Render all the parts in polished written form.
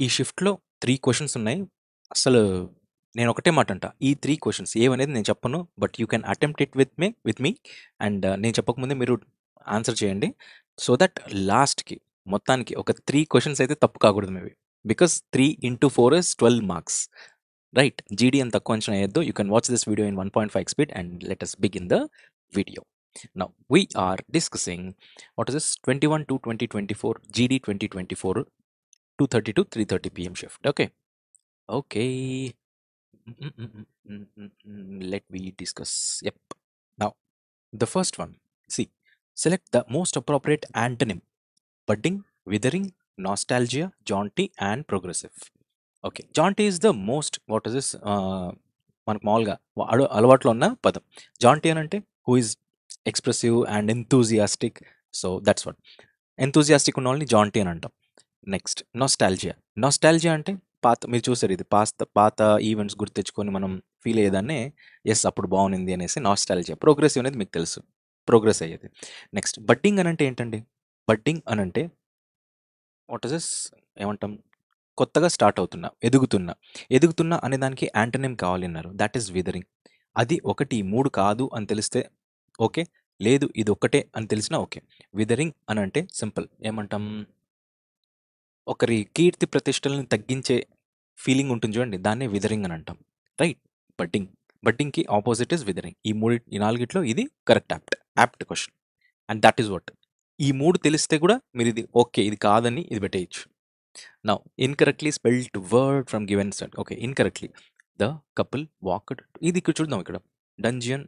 ఈ షిఫ్ట్‌లో 3 క్వెషన్స్ ఉన్నాయి. అసలు నేను ఒకటే మాట అంటా. ఈ 3 క్వెషన్స్ ఏవనేది నేను చెప్పను. But you can attempt it with me and నేను చెప్పకముందే మీరు ఆన్సర్ చేయండి. సో దట్ లాస్ట్‌కి మొత్తానికి ఒక 3 క్వెషన్స్ అయితే తప్పు కాకూడదు మీవి. Because 3 into 4 is 12 marks. Right. జీడీ అని తక్కువ అంచనా వేయొద్దు. You can watch this video in 1.5 speed and let us begin the video. Now we are discussing what is this 21 to 2024 GD 2024 2:30 to 3:30 p.m. shift. Okay. Let we discuss. Yep. Now, the first one. See, select the most appropriate antonym: budding, withering, nostalgia, jaunty, and progressive. Okay. Jaunty is the most, what is this? మనకు మామూలుగా అలవాట్లో ఉన్న పదం. Jonty అని అంటే who is expressive and enthusiastic. So that's what. Enthusiastic ఉన్న వాళ్ళని Jonty అని అంటాం. Next nostalgia. నాస్టాల్జియా అంటే మీరు చూసారు ఇది పాత ఈవెంట్స్ గుర్తు తెచ్చుకొని మనం ఫీల్ అయ్యేదాన్నే ఎస్ అప్పుడు బాగుంది అనేసి నాస్టాల్జియా. ప్రోగ్రెసివ్ అనేది మీకు తెలుసు, ప్రోగ్రెస్ అయ్యేది. నెక్స్ట్ బడ్డింగ్ అని అంటే ఏంటండి? బడ్డింగ్ అని అంటే వాట్ ఇస్ దిస్, ఏమంటాం, కొత్తగా స్టార్ట్ అవుతున్నా, ఎదుగుతున్నా అనే దానికి యాంటనిమ్ కావాలి అన్నారు. That is withering. అది ఒకటి 3 కాదు అని తెలిస్తే ఓకే, లేదు ఇది ఒక్కటే అని తెలిసినా ఓకే. విదరింగ్ అని అంటే సింపుల్, ఏమంటాం, ఒకరి కీర్తి ప్రతిష్టలను తగ్గించే ఫీలింగ్ ఉంటుంది చూడండి, దాన్నే విదరింగ్ అని అంటాం. రైట్. బడ్డింగ్కి ఆపోజిట్ ఇస్ విదరింగ్. ఈ నాలుగిట్లో ఇది correct apt question. And that is what. ఈ 3 తెలిస్తే కూడా మీరు ఇది ఓకే ఇది కాదని ఇది పెట్టేయచ్చు. Now incorrectly spelled word from given set. Okay, incorrectly the couple walked. ఇది ఇక్కడ చూద్దాం. ఇక్కడ డంజియన్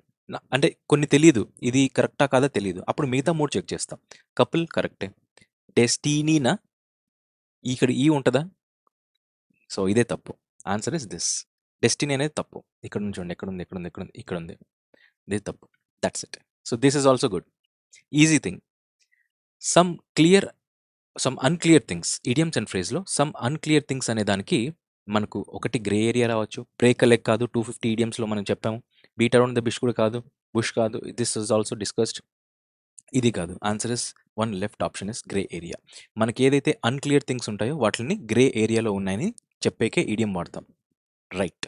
అంటే కొన్ని తెలియదు, ఇది కరెక్టా కాదా తెలియదు. అప్పుడు మిగతా 3 చెక్ చేస్తాం. కపుల్ కరెక్టే. డెస్టినీనా, ఇక్కడ ఈ ఉంటుందా? సో ఇదే తప్పు. Answer is this. డెస్టినీ అనేది తప్పు. ఇక్కడ నుంచి చూడండి, ఇక్కడ ఉంది. ఇది తప్పు. That's it. So this is also good. Easy thing. Some unclear things. Idioms and ఫ్రేజ్లో సమ్ అన్క్లియర్ థింగ్స్ అనే దానికి మనకు ఒకటి గ్రే ఏరియా రావచ్చు. బ్రేక్ లెగ్ కాదు, 250 ఇడియమ్స్లో మనం చెప్పాము. బీట్ అరౌండ్ ద బుష్ కూడా కాదు, బుష్ కాదు. This is also discussed. ఇది కాదు. Answer is one left option is grey area. మనకి ఏదైతే అన్క్లియర్ థింగ్స్ ఉంటాయో వాటిని గ్రే ఏరియాలో ఉన్నాయని చెప్పేకే ఇడియం వాడతాం. Right.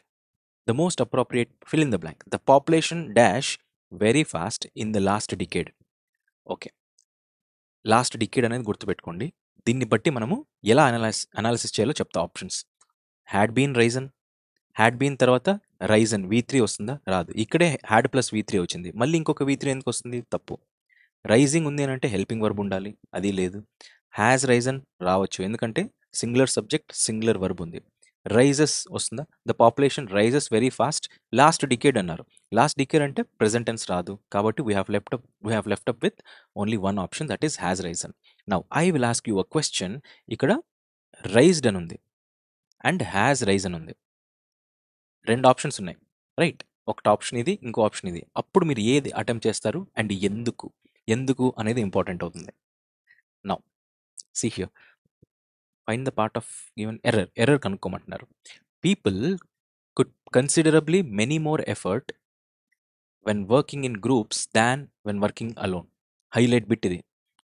The most appropriate fill in the blank. The population dash very fast in the last decade. Okay, last decade అనేది గుర్తుపెట్టుకోండి. దీన్ని బట్టి మనము ఎలా అనాలిసిస్ చేయాలో చెప్తా. Options: had been risen, had been తర్వాత రైజన్ V3 వస్తుందా? రాదు. ఇక్కడే హ్యాడ్ ప్లస్ V3 వచ్చింది, మళ్ళీ ఇంకొక V3 ఎందుకు వస్తుంది? తప్పు. రైజింగ్ ఉంది అని అంటే హెల్పింగ్ వర్బ్ ఉండాలి, అది లేదు. హ్యాజ్ రైజన్ రావచ్చు, ఎందుకంటే సింగులర్ సబ్జెక్ట్ సింగులర్ వర్బ్ ఉంది. రైజెస్ వస్తుందా? The population rises very fast last decade అన్నారు. లాస్ట్ డికేడ్ అంటే ప్రెజెంట్ టెన్స్ రాదు, కాబట్టి we have left up with only one option, that is has risen. Now I will ask you a question. ఇక్కడ raised అని ఉంది and has Ryzen ఉంది. 2 options ఉన్నాయి. Right. ఒకటి ఆప్షన్ ఇది, ఇంకో ఆప్షన్ ఇది. అప్పుడు మీరు ఏది అటెంప్ట్ చేస్తారు అండ్ ఎందుకు అనేది ఇంపార్టెంట్ అవుతుంది. Now see here, find the part of given error కనుక్కోమంటున్నారు. People could considerably many more effort when working in groups than when working alone. Highlight bit ఇది.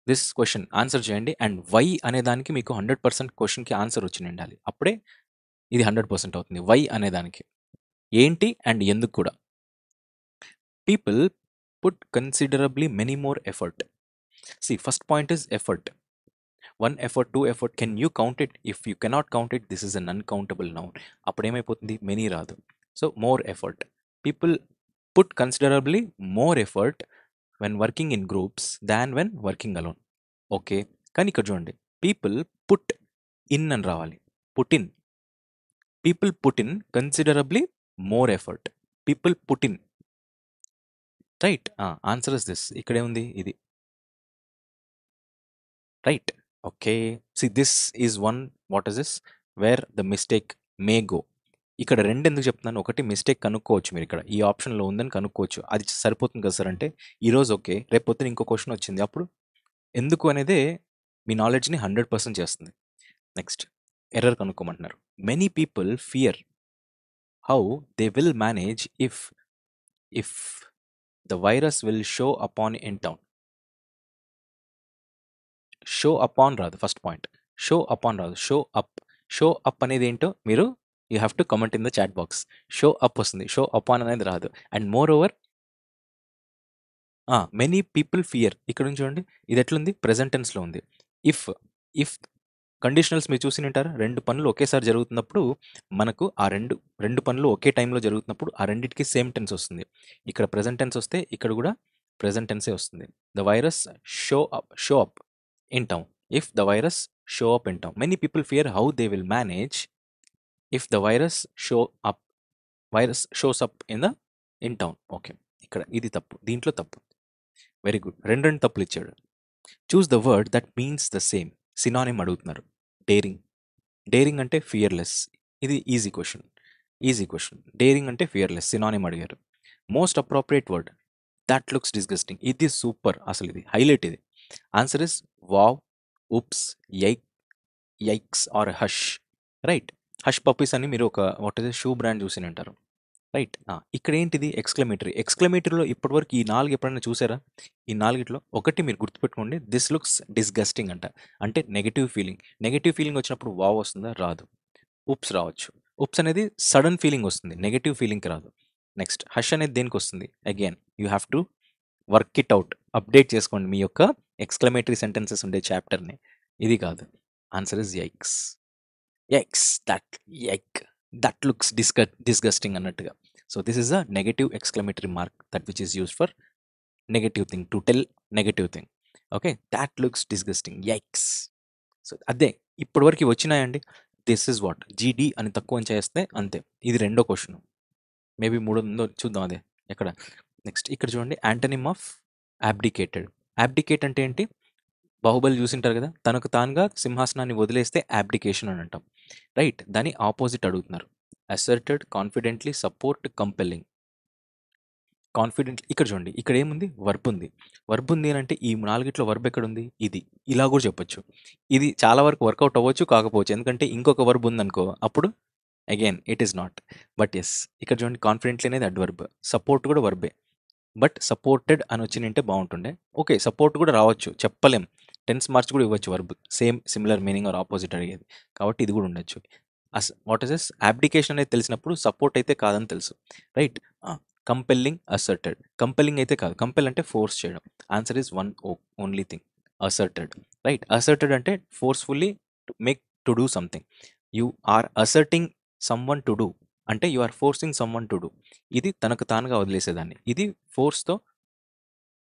దిస్ క్వశ్చన్ ఆన్సర్ చేయండి and why అనే దానికి మీకు 100% క్వశ్చన్కి answer వచ్చి ఉండాలి. అప్పుడే ఇది 100% అవుతుంది. వై అనే దానికి ఏంటి అండ్ ఎందుకు కూడా. People put considerably many more effort. C first point is effort. 1 effort, 2 effort. Can you count it? If you cannot count it, this is an uncountable noun. అప్పుడు ఏమైపోతుంది? మెనీ రాదు. So more effort. People put considerably more effort when working in groups than when working alone. Okay, కానీ ఇక్కడ చూడండి, people put in అని రావాలి. Put in. People put in considerably more effort. People put in. Right. Answer is this. ఇక్కడే ఉంది ఇది. Right. Okay, see this is one, what is this, wear the mistake may go. ఇక్కడ 2 ఎందుకు చెప్తున్నాను? ఒకటి mistake కనుక్కోవచ్చు మీరు, ఇక్కడ ఈ ఆప్షన్లో ఉందని కనుక్కోవచ్చు. అది సరిపోతుంది కదా సార్ అంటే, ఈరోజు ఓకే, రేపు పొద్దున ఇంకో క్వశ్చన్ వచ్చింది, అప్పుడు ఎందుకు అనేదే మీ నాలెడ్జ్ని 100% చేస్తుంది. నెక్స్ట్ ఎర్రర్ కనుక్కోమంటున్నారు. Many people fear how they will manage if the virus will show upon in town. Show upon రాదు. ఫస్ట్ పాయింట్ షో అపాన్ రాదు, షో అప్. షో అప్ అనేది ఏంటో మీరు you have to comment in the chat box. Show up వస్తుంది, show up on అనేది రాదు. And more over many people fear ఇక్కడ నుంచి చూడండి, ఇది ఎట్లుంది, ప్రెజెంట్ టెన్స్లో ఉంది. ఇఫ్ ఇఫ్ కండిషనల్స్ మీరు చూసి ఉంటారు, రెండు పనులు ఒకేసారి జరుగుతున్నప్పుడు మనకు ఆ రెండు పనులు ఒకే టైంలో జరుగుతున్నప్పుడు ఆ రెండింటికి సేమ్ టెన్స్ వస్తుంది. ఇక్కడ ప్రెజెంట్ టెన్స్ వస్తే ఇక్కడ కూడా ప్రెజెంట్ టెన్సే వస్తుంది. The virus show up in town. If the virus show up in town, many people fear how they will manage if the virus shows up in town. Okay, ఇక్కడ ఇది తప్పు, దీంట్లో తప్పు. Very good, రెండు తప్పులు ఇచ్చాడు. Choose the word that means the same. Synonym అడుగుతున్నారు. Daring అంటే ఫియర్లెస్. ఇది ఈజీ క్వశ్చన్. డేరింగ్ అంటే ఫియర్లెస్, సినానిమ్ అడిగారు. Most appropriate word, that looks disgusting. ఇది సూపర్, అసలు ఇది హైలైట్. ఇది answer is wow, oops, yikes or hush. Right, hush puppies అని మీరు ఒక షూ బ్రాండ్ చూసి ఉంటారు. రైట్, ఇక్కడ ఏంటిది ఎక్స్క్లమేటరీలో ఇప్పటివరకు ఈ 4 ఎప్పుడైనా చూసారా? ఈ 4ట్లో ఒకటి మీరు గుర్తుపెట్టుకోండి, దిస్ లుక్స్ డిస్గస్టింగ్ అంటే నెగటివ్ ఫీలింగ్ వచ్చినప్పుడు వావ్ వస్తుందా? రాదు. ఉప్స్ రావచ్చు. ఉప్స్ అనేది సడన్ ఫీలింగ్ వస్తుంది, నెగటివ్ ఫీలింగ్కి రాదు. నెక్స్ట్ హష్ అనేది దేనికి వస్తుంది? Again you have to work it out, update చేసుకోండి మీ యొక్క ఎక్స్క్లమేటరీ సెంటెన్సెస్ ఉండే చాప్టర్ని. ఇది కాదు. Answer is yikes. That looks disgusting అన్నట్టుగా. So this is a negative exclamatory mark that which is used for negative thing, to tell negative thing. Okay, that looks disgusting, yikes. So అదే ఇప్పటివరకు వచ్చినాయండి. This is what, జీడి అని తక్కువ చేస్తే అంతే. ఇది రెండో క్వశ్చన్, మేబీ మూడో చూద్దాం. అదే ఎక్కడ నెక్స్ట్ ఇక్కడ చూడండి, యాంటనిమ్ ఆఫ్ అబ్డికేట్ అంటే ఏంటి? బాహుబలి చూసింటారు కదా, తనకు తానుగా సింహాసనాన్ని వదిలేస్తే అబ్డికేషన్ అని అంటాం. రైట్, దాని ఆపోజిట్ అడుగుతున్నారు. Asserted, confidently, support, compelling. Confident, ఇక్కడ చూడండి, ఇక్కడ ఏముంది? వర్బ్ ఉంది అని అంటే ఈ 4ట్లో వర్బ్ ఎక్కడ ఉంది? ఇది. ఇలా కూడా చెప్పొచ్చు. ఇది చాలా వరకు వర్కౌట్ అవ్వచ్చు, కాకపోవచ్చు, ఎందుకంటే ఇంకొక వర్బ్ ఉందనుకో, అప్పుడు again it is not. But yes, ఇక్కడ చూడండి, కాన్ఫిడెంట్లీ అనేది అడ్వర్బ్, సపోర్ట్ కూడా వర్బే. బట్ సపోర్టెడ్ అని వచ్చిందంటే బాగుంటుండే. ఓకే, సపోర్ట్ కూడా రావచ్చు, చెప్పలేం. టెన్స్ మార్క్స్ కూడా ఇవ్వచ్చు verb, similar meaning or opposite అడిగేది, కాబట్టి ఇది కూడా ఉండొచ్చు. What is this? అబ్డికేషన్ అనేది తెలిసినప్పుడు సపోర్ట్ అయితే కాదని తెలుసు. Right, compelling, asserted. కంపెల్లింగ్ అయితే కాదు, కంపెల్ అంటే ఫోర్స్ చేయడం. Answer is only thing, asserted. Right, asserted అంటే forcefully make to do something. You are asserting someone to do అంటే you are forcing someone to do. ఇది తనకు తానుగా వదిలేసేదాన్ని. ఇది ఫోర్స్తో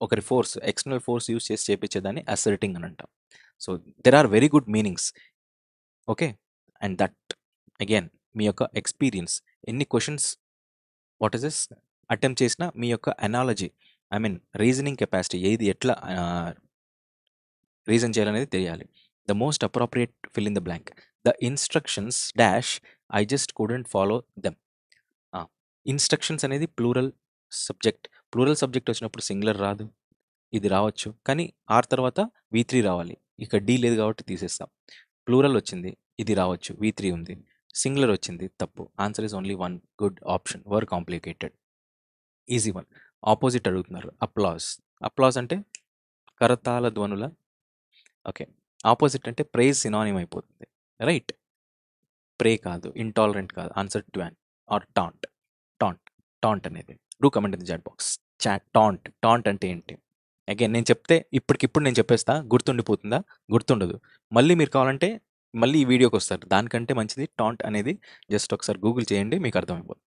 ఒకరి ఎక్స్టర్నల్ ఫోర్స్ యూస్ చేసి చేపించేదాన్ని అసర్టింగ్ అని అంటాం. So there are very good meanings. Okay, and that again మీ యొక్క ఎక్స్పీరియన్స్, ఎన్ని questions what is this attempt చేసినా మీ యొక్క అనాలజీ, రీజనింగ్ కెపాసిటీ, ఏది ఎట్లా రీజన్ చేయాలనేది తెలియాలి. The most appropriate fill in the blank. The instructions dash I just couldn't follow them. Instructions అనేది ప్లూరల్ సబ్జెక్ట్ వచ్చినప్పుడు సింగులర్ రాదు. ఇది రావచ్చు, కానీ ఆర్ తర్వాత V3 రావాలి. ఇక్కడ డి లేదు కాబట్టి తీసేస్తాం. ప్లూరల్ వచ్చింది, ఇది రావచ్చు, V3 ఉంది. సింగులర్ వచ్చింది, తప్పు. Answer is only one good option, very complicated. Easy one. Opposite అడుగుతున్నారు, అప్లాజ్ అంటే కరతాళ ధ్వనుల. ఓకే, ఆపోజిట్ అంటే ప్రైజ్ సినానిమ్ అయిపోతుంది. రైట్, ప్రే కాదు, ఇంటాలరెంట్ కాదు. ఆన్సర్ ట్వాన్ ఆర్ టాంట్ అనేది. Do comment in the chat box. Taunt అంటే ఏంటి? అగైన్ నేను చెప్తే ఇప్పటికిప్పుడు నేను చెప్పేస్తా, గుర్తుండిపోతుందా? గుర్తుండదు. మళ్ళీ మీరు కావాలంటే మళ్ళీ ఈ వీడియోకి వస్తారు. దానికంటే మంచిది టాంట్ అనేది జస్ట్ ఒకసారి గూగుల్ చేయండి, మీకు అర్థమైపోతుంది.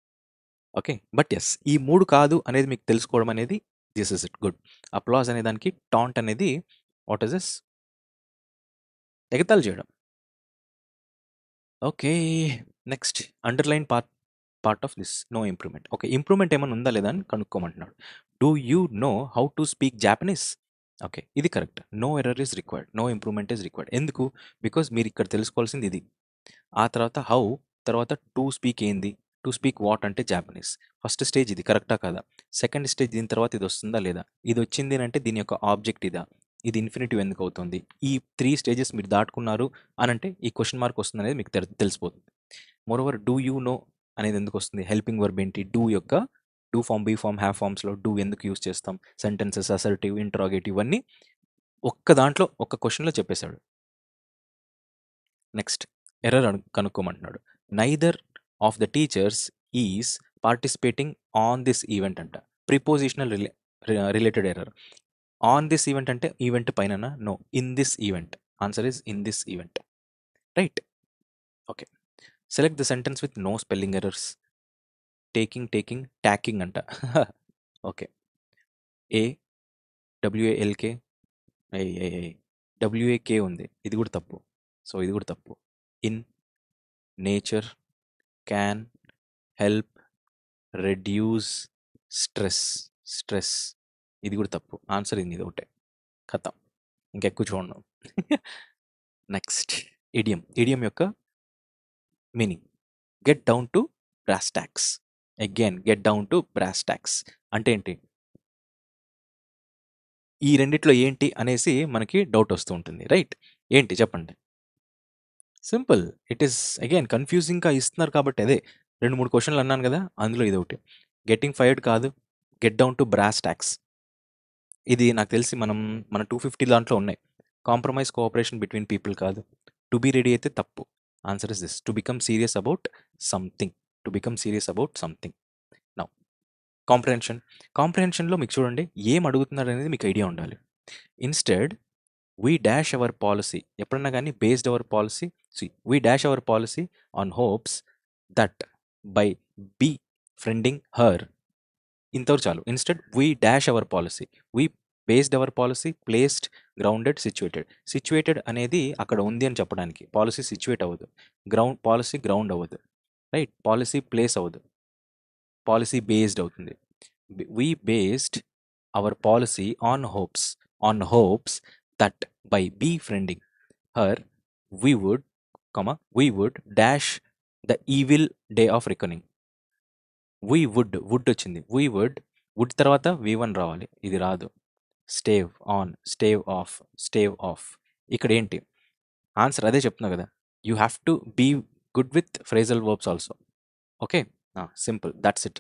ఓకే, బట్ ఎస్, ఈ 3 కాదు అనేది మీకు తెలుసుకోవడం అనేది this is it good. Applause అనే దానికి టాంట్ అనేది వాట్ ఇస్ దిస్? ఎగతాళి చేయడం. Okay, next underline part of this no improvement. Okay, improvement ఏమైనా ఉందా లేదా అని కనుక్కోమంటున్నాడు. Do you know how to speak Japanese? Okay, ఇది correct. No error is required, no improvement is required. ఎందుకు? బికాజ్ మీరు ఇక్కడ తెలుసుకోవాల్సింది ఇది. ఆ తర్వాత హౌ, తర్వాత టు స్పీక్ ఏంది? టు స్పీక్ వాట్ అంటే జాపనీస్. ఫస్ట్ స్టేజ్ ఇది కరెక్టా కదా? సెకండ్ స్టేజ్ దీని తర్వాత ఇది వస్తుందా లేదా? ఇది వచ్చింది అంటే దీని యొక్క ఆబ్జెక్ట్ ఇదా? ఇది ఇన్ఫినిటివ్ ఎందుకు అవుతుంది? ఈ 3 స్టేజెస్ మీరు దాటుకున్నారు అని అంటే ఈ క్వశ్చన్ మార్క్ వస్తుంది అనేది మీకు తెలిసిపోతుంది. మోరోవర్ డూ యూ నో అనేది ఎందుకు వస్తుంది? హెల్పింగ్ వర్బ్ ఏంటి? డూ యొక్క do form, be form, have ఫామ్స్లో డూ ఎందుకు యూస్ చేస్తాం? సెంటెన్సెస్, అసర్టివ్, ఇంట్రాగేటివ్ అన్నీ ఒక్క దాంట్లో ఒక్క క్వశ్చన్లో చెప్పేశాడు. నెక్స్ట్ ఎర్రర్ కనుక్కోమంటున్నాడు. Neither of the teachers is participating on this event అంట. Prepositional related error. On this event అంటే ఈవెంట్ పైన, no, in this event. Answer is in this event. Right. Okay. Select the sentence with no spelling errors. Taking, ట్యాకింగ్ అంట. Okay. ఏ డబ్ల్యూఏఎల్కే, డబ్ల్యూఏకే ఉంది, ఇది కూడా తప్పు. So ఇది కూడా తప్పు. In, nature, can, help, reduce, stress, ఇది కూడా తప్పు. ఆన్సర్ ఇది ఒకటే. కథ ఇంకెక్కువ చూడను. నెక్స్ట్ ఇడియం యొక్క meaning. Get down to brass talks. Again get down to brass talks అంటే ఏంటి? ఈ రెండిట్లో ఏంటి అనేసి మనకి డౌట్ వస్తూ ఉంటుంది, రైట్? ఏంటి చెప్పండి. సింపుల్. ఇట్ ఈస్ అగైన్ కన్ఫ్యూజింగ్గా ఇస్తున్నారు కాబట్టి అదే 2-3 క్వశ్చన్లు అన్నాను కదా, అందులో ఇది ఒకటి. గెట్టింగ్ ఫైర్డ్ కాదు, get down to brass tacks. ఇది నాకు తెలిసి మన 250 దాంట్లో ఉన్నాయి. కాంప్రమైజ్ కోఆపరేషన్ బిట్వీన్ పీపుల్ కాదు. టు బీ రెడీ అయితే తప్పు. Answer is this, to become serious about something. Now కాంప్రహెన్షన్లో మీకు చూడండి ఏం అడుగుతున్నారు అనేది మీకు ఐడియా ఉండాలి. Instead we dash our policy, ఎప్పుడన్నా కానీ based our policy, we dash our policy on hopes that by befriending her, ఇంతవరకు చాలు. Instead we dash our policy, we based our policy, placed, grounded, situated అనేది అక్కడ ఉంది అని చెప్పడానికి. Policy situate అవ్వదు, పాలసీ గ్రౌండ్ అవ్వదు, రైట్? పాలసీ ప్లేస్ అవ్వదు, పాలసీ బేస్డ్ అవుతుంది. We based our policy on hopes that by befriending her we would dash the evil day of reckoning. Would వచ్చింది, వుడ్ తర్వాత V1 రావాలి, ఇది రాదు. Stave on, stave off. ఇక్కడ ఏంటి answer? అదే చెప్తున్నా కదా, you have to be good with phrasal verbs also. Okay, simple, that's it.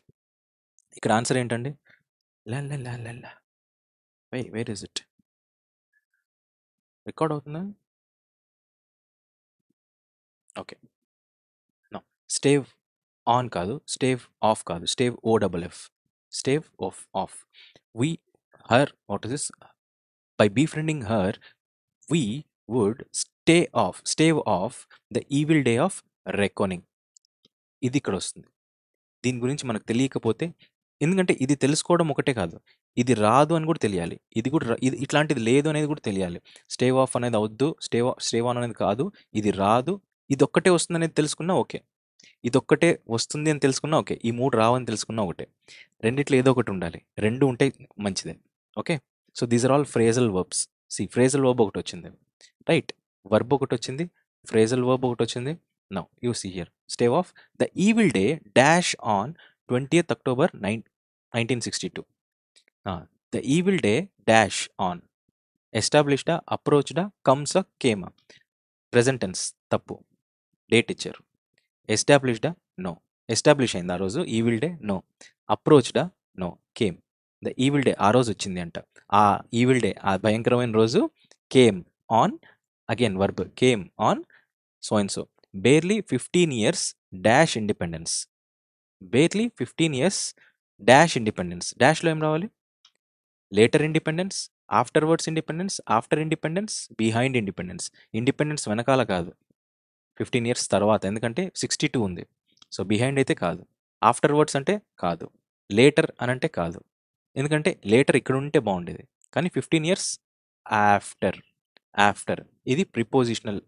ఇక్కడ ఆన్సర్ ఏంటండి? Where is it? రికార్డ్ అవుతుందా? ఓకే. నో, స్టేవ్ ఆన్ కాదు, స్టేవ్ ఆఫ్ కాదు, stave OFF, stave off. We, her, what is this? By befriending her, we would stave off the evil day of reckoning. ఇది ఇక్కడ వస్తుంది. దీని గురించి మనకు తెలియకపోతే, ఎందుకంటే ఇది తెలుసుకోవడం ఒకటే కాదు, ఇది రాదు అని కూడా తెలియాలి, ఇది కూడా ఇది ఇట్లాంటిది లేదు అనేది కూడా తెలియాలి. స్టేవ్ ఆఫ్ అనేది అవద్దు, స్టేవ్ ఆన్ అనేది కాదు, ఇది రాదు, ఇది ఒక్కటే వస్తుంది అనేది తెలుసుకున్నా ఓకే, ఇదొక్కటే వస్తుంది అని తెలుసుకున్నా ఓకే, ఈ 3 రావని తెలుసుకున్నా ఒకటే. రెండిట్లో ఏదో ఒకటి ఉండాలి, 2 ఉంటే మంచిదే. Okay, so these are all phrasal verbs. Phrasal verb ఒకటి వచ్చింది, రైట్? వర్బ్ ఒకటి వచ్చింది, ఫ్రేజల్ వర్బ్ ఒకటి వచ్చింది. Now you see here, stave off the evil day dash on 20th October 1962. The evil day dash on. ఎస్టాబ్లిష్డా, అప్రోచ్డా, కమ్సా, కేమా? ప్రెజెంట్ టెన్స్ తప్పు, డేట్ ఇచ్చారు. ఎస్టాబ్లిష్డా? నో. ఎస్టాబ్లిష్ అయింది ఆ రోజు, ఈవిల్ డే? నో. అప్రోచ్డా? No. Came. The evil day ఆ రోజు వచ్చింది అంట. ఆ ఈవిల్ డే, ఆ భయంకరమైన రోజు, came on, again verb, came on so and so. Barely 15 years dash independence. Barely 15 years dash independence. డాష్లో ఏం రావాలి? Later independence, afterwards independence, after independence, behind independence. Independence వెనకాల కాదు, 15 years తర్వాత, ఎందుకంటే 62 ఉంది. సో బిహైండ్ అయితే కాదు, ఆఫ్టర్వర్డ్స్ అంటే కాదు, లేటర్ అని అంటే కాదు, ఎందుకంటే లేటర్ ఇక్కడ ఉంటే బాగుండేది, కానీ 15 years ఆఫ్టర్. ఇది ప్రిపోజిషనల్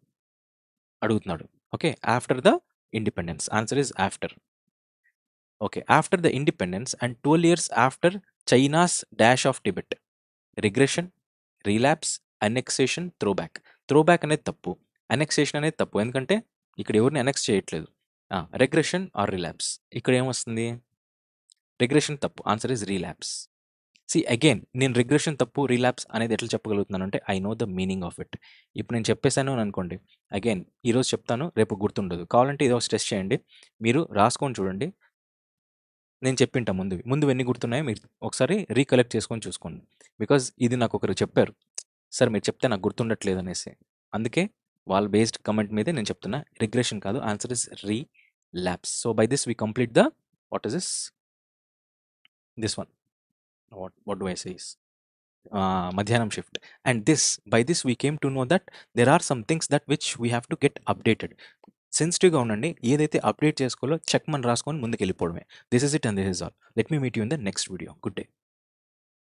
అడుగుతున్నాడు. Okay, after the independence, answer is after. Okay, after the independence and 12 years after China's dash of Tibet. Regression, relapse, annexation, throwback అనేది తప్పు, అనెక్సేషన్ అనేది తప్పు, ఎందుకంటే ఇక్కడ ఎవరిని అనెక్స్ చేయట్లేదు. రెగ్రెషన్ ఆర్ రిలాప్స్, ఇక్కడ ఏమొస్తుంది? రిగ్రెషన్ తప్పు, ఆన్సర్ ఇస్ రీలాప్స్. అగైన్ నేను రిగ్రెషన్ తప్పు, రీలాప్స్ అనేది ఎట్లా చెప్పగలుగుతున్నాను అంటే I know the meaning of it. ఇప్పుడు నేను చెప్పేశాను అని అనుకోండి, అగైన్ ఈరోజు చెప్తాను, రేపు గుర్తుండదు. కావాలంటే ఇదో స్ట్రెస్ చేయండి, మీరు రాసుకొని చూడండి, నేను చెప్పింటా ముందు ఎన్ని గుర్తున్నాయో మీరు ఒకసారి రీకలెక్ట్ చేసుకొని చూసుకోండి. బికాజ్ ఇది నాకు ఒకరు చెప్పారు, సార్ మీరు చెప్తే నాకు గుర్తుండట్లేదు అనేసి, అందుకే వాళ్ళ బేస్డ్ కమెంట్ మీదే నేను చెప్తున్నా. రిగ్రెషన్ కాదు. Answer is relapse. So by this we complete the what is this one. What do I say is మధ్యాహ్నం shift. And by this we came to know that there are some things that which we have to get updated. సెన్సిటివ్గా ఉండండి. ఏదైతే update చేసుకోవాలో check మనం రాసుకొని ముందుకు వెళ్ళిపోవడమే. This is it and this is all. Let me meet you in the next video. Good day.